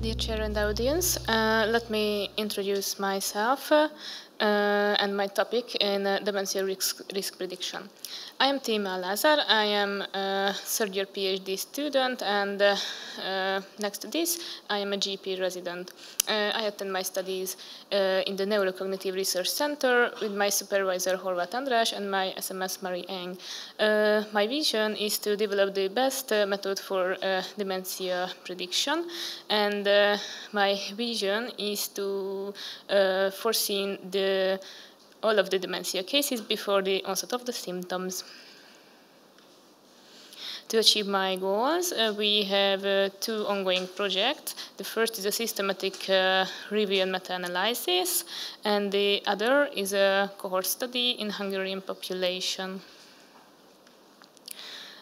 Dear Chair and audience, let me introduce myself and my topic in dementia risk prediction. I am Tímea Lázár. I am a third-year PhD student, and next to this, I am a GP resident. I attend my studies in the Neurocognitive Research Center with my supervisor Horváth András and my SMS Marie Eng. My vision is to develop the best method for dementia prediction, and my vision is to foresee all of the dementia cases before the onset of the symptoms. To achieve my goals, we have two ongoing projects. The first is a systematic review and meta-analysis, and the other is a cohort study in Hungarian population.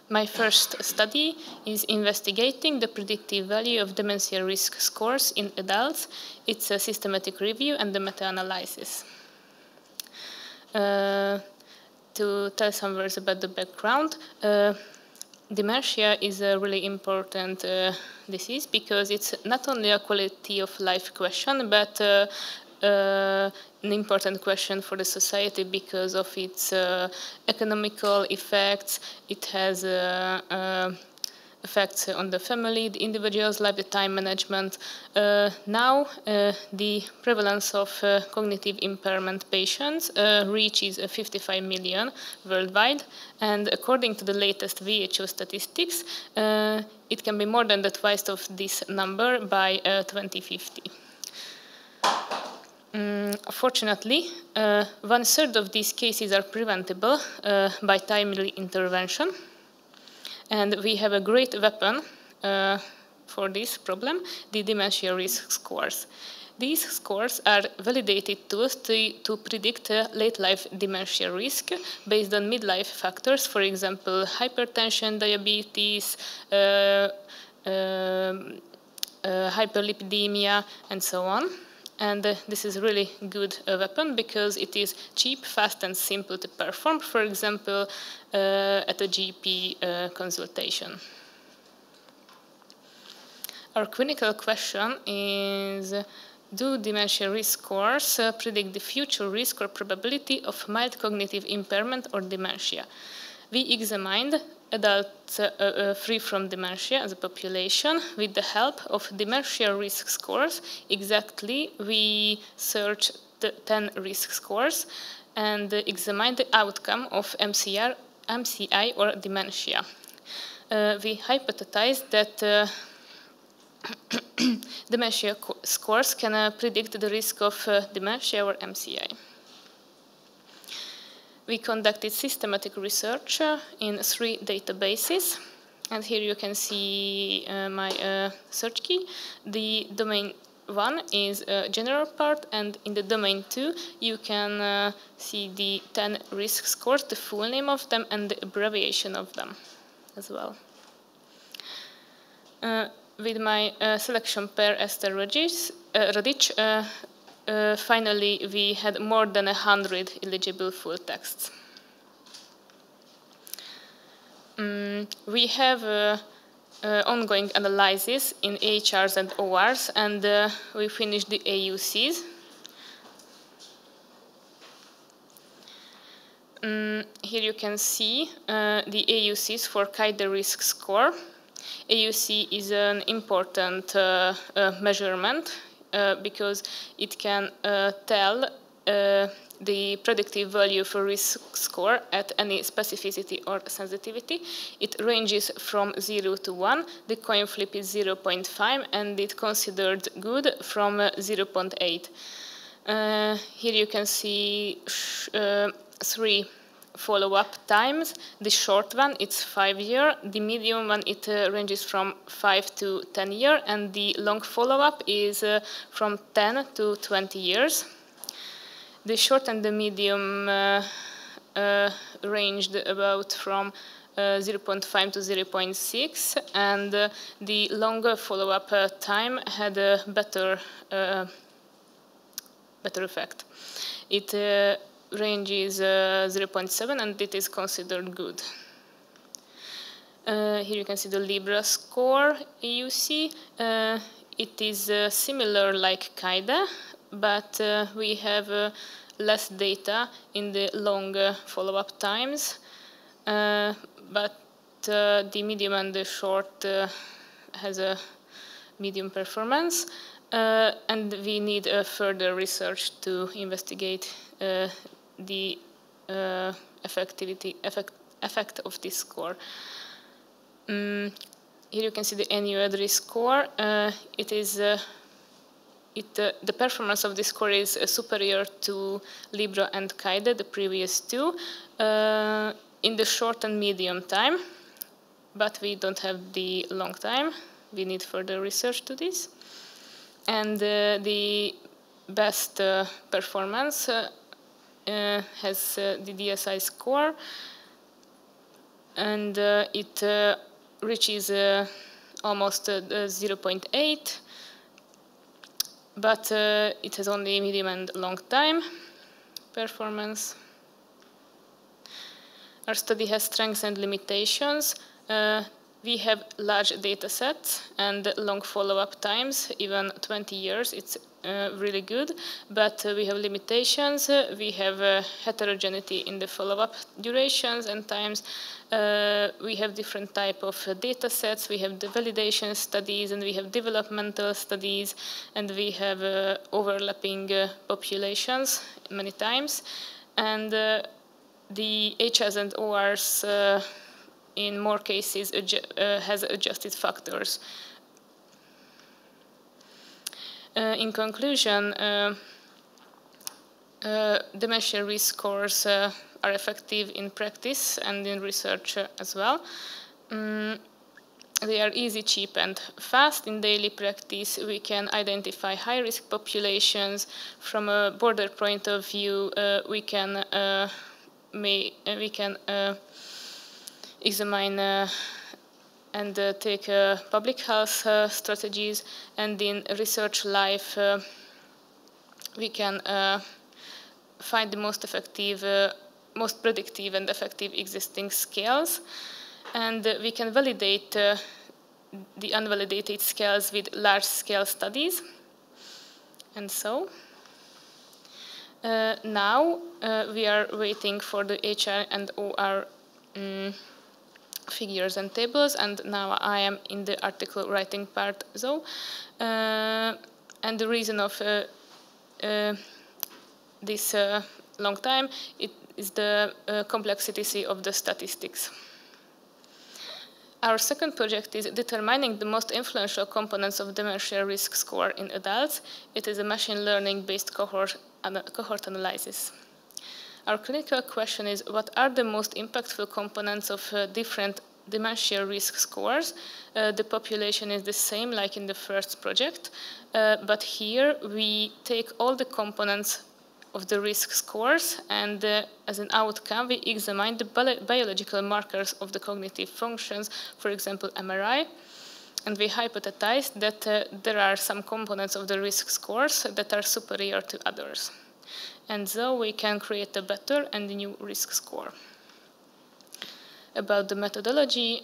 My first study is investigating the predictive value of dementia risk scores in adults. It's a systematic review and the meta-analysis. To tell some words about the background, dementia is a really important disease because it's not only a quality of life question, but an important question for the society because of its economical effects. It has effects on the family, the individual's life, the time management. Now, the prevalence of cognitive impairment patients reaches 55 million worldwide, and according to the latest WHO statistics, it can be more than the twice of this number by 2050. Fortunately, 1/3 of these cases are preventable by timely intervention. And we have a great weapon for this problem, the dementia risk scores. These scores are validated tools to predict late life dementia risk based on midlife factors, for example, hypertension, diabetes, hyperlipidemia, and so on. And this is a really good weapon because it is cheap, fast, and simple to perform, for example, at a GP consultation. Our clinical question is, do dementia risk scores predict the future risk or probability of mild cognitive impairment or dementia? We examined adults free from dementia as a population with the help of dementia risk scores. Exactly, we searched the 10 risk scores and examined the outcome of MCI or dementia. We hypothesized that dementia scores can predict the risk of dementia or MCI. We conducted systematic research in 3 databases, and here you can see my search key. The domain 1 is a general part, and in the domain 2 you can see the 10 risk scores, the full name of them, and the abbreviation of them as well. With my selection pair Esther Radic, finally, we had more than 100 eligible full texts. We have ongoing analysis in AHRs and ORs, and we finished the AUCs. Here you can see the AUCs for KIDE risk score. AUC is an important measurement because it can tell the predictive value for risk score at any specificity or sensitivity. It ranges from 0 to 1. The coin flip is 0.5, and it's considered good from 0.8. Here you can see 3 follow-up times. The short one, it's 5 years. The medium one, it ranges from 5 to 10 years, and the long follow-up is from 10 to 20 years. The short and the medium ranged about from 0.5 to 0.6, and the longer follow-up time had a better effect. It ranges 0.7, and it is considered good. Here you can see the Libra score AUC. it is similar like KAIDE, but we have less data in the long follow-up times. But the medium and the short has a medium performance, and we need further research to investigate the effect of this score. Here you can see the NUADRI score. The performance of this score is superior to Libra and KAIDE, the previous two, in the short and medium time, but we don't have the long time. We need further research to this. And the best performance has the DSI score, and it reaches almost 0.8, but it has only medium and long time performance. Our study has strengths and limitations. We have large data sets and long follow-up times, even 20 years. It's really good, but we have limitations. We have heterogeneity in the follow-up durations and times. We have different type of data sets. We have the validation studies, and we have developmental studies, and we have overlapping populations many times. And the HS and ORs in more cases has adjusted factors. In conclusion, dementia risk scores are effective in practice and in research as well. They are easy, cheap, and fast. In daily practice, we can identify high-risk populations. From a border point of view, we can examine and take public health strategies, and in research life we can find the most effective, most predictive and effective existing scales, and we can validate the unvalidated scales with large-scale studies. And so now we are waiting for the HR and OR figures and tables, and now I am in the article writing part. So, and the reason of this long time is the complexity of the statistics. Our second project is determining the most influential components of dementia risk score in adults. It is a machine learning-based cohort analysis. Our clinical question is, what are the most impactful components of different dementia risk scores? The population is the same like in the first project, but here we take all the components of the risk scores, and as an outcome we examine the biological markers of the cognitive functions, for example MRI, and we hypothesize that there are some components of the risk scores that are superior to others. And so we can create a better and new risk score. About the methodology,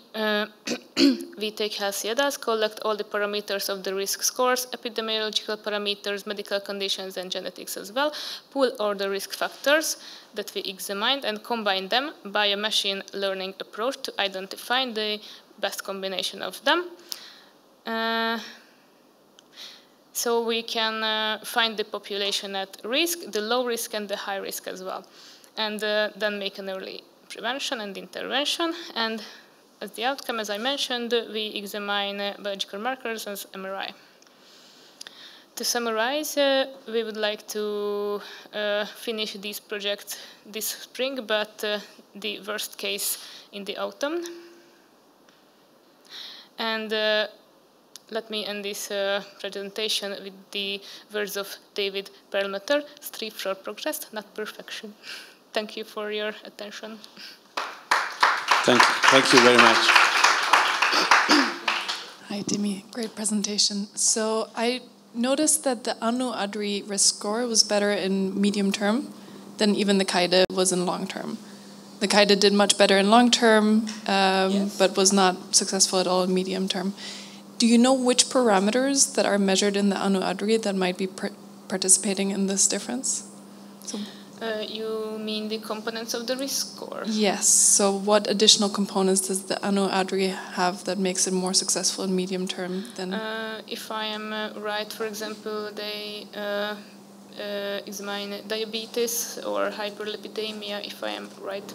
we take healthy adults, collect all the parameters of the risk scores, epidemiological parameters, medical conditions, and genetics as well, pool all the risk factors that we examined, and combine them by a machine learning approach to identify the best combination of them. So we can find the population at risk, the low risk, and the high risk as well, and then make an early prevention and intervention. And as the outcome, as I mentioned, we examine biological markers as MRI. To summarize, we would like to finish these projects this spring, but the worst case in the autumn. And let me end this presentation with the words of David Perlmutter: strive for progress, not perfection. Thank you for your attention. Thank you very much. Hi, Tímea. Great presentation. So I noticed that the ADRI risk score was better in medium term than even the KAIDE was in long term. The KAIDE did much better in long term, yes, but was not successful at all in medium term. Do you know which parameters that are measured in the Anu Adri that might be participating in this difference? So, you mean the components of the risk score? yes. So what additional components does the Anu Adri have that makes it more successful in medium term than? If I am right, for example, they examine diabetes or hyperlipidemia, if I am right.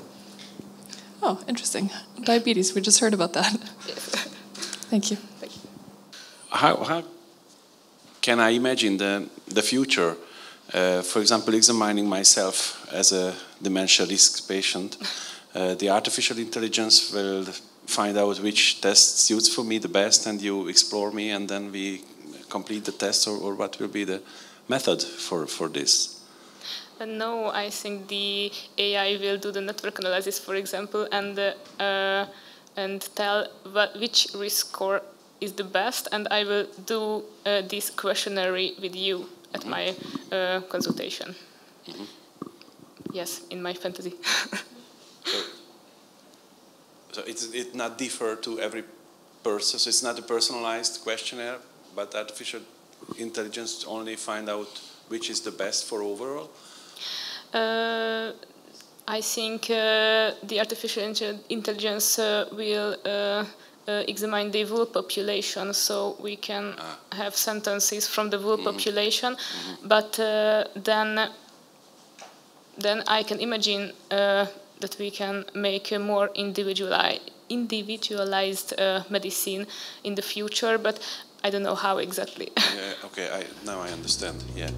Oh, interesting. Diabetes, we just heard about that. Yes. Thank you. Thank you. How can I imagine the future? For example, examining myself as a dementia risk patient, the artificial intelligence will find out which test suits for me the best, and you explore me, and then we complete the test, or what will be the method for this? No, I think the AI will do the network analysis, for example, and tell which risk score is the best, and I will do this questionnaire with you at my consultation. Yes, in my fantasy. So it not differ to every person. So it's not a personalized questionnaire, but artificial intelligence only find out which is the best for overall. I think the artificial intelligence will examine the whole population, so we can have sentences from the whole population, but then I can imagine that we can make a more individualized medicine in the future, but I don't know how exactly. Yeah, okay, now I understand. Yeah.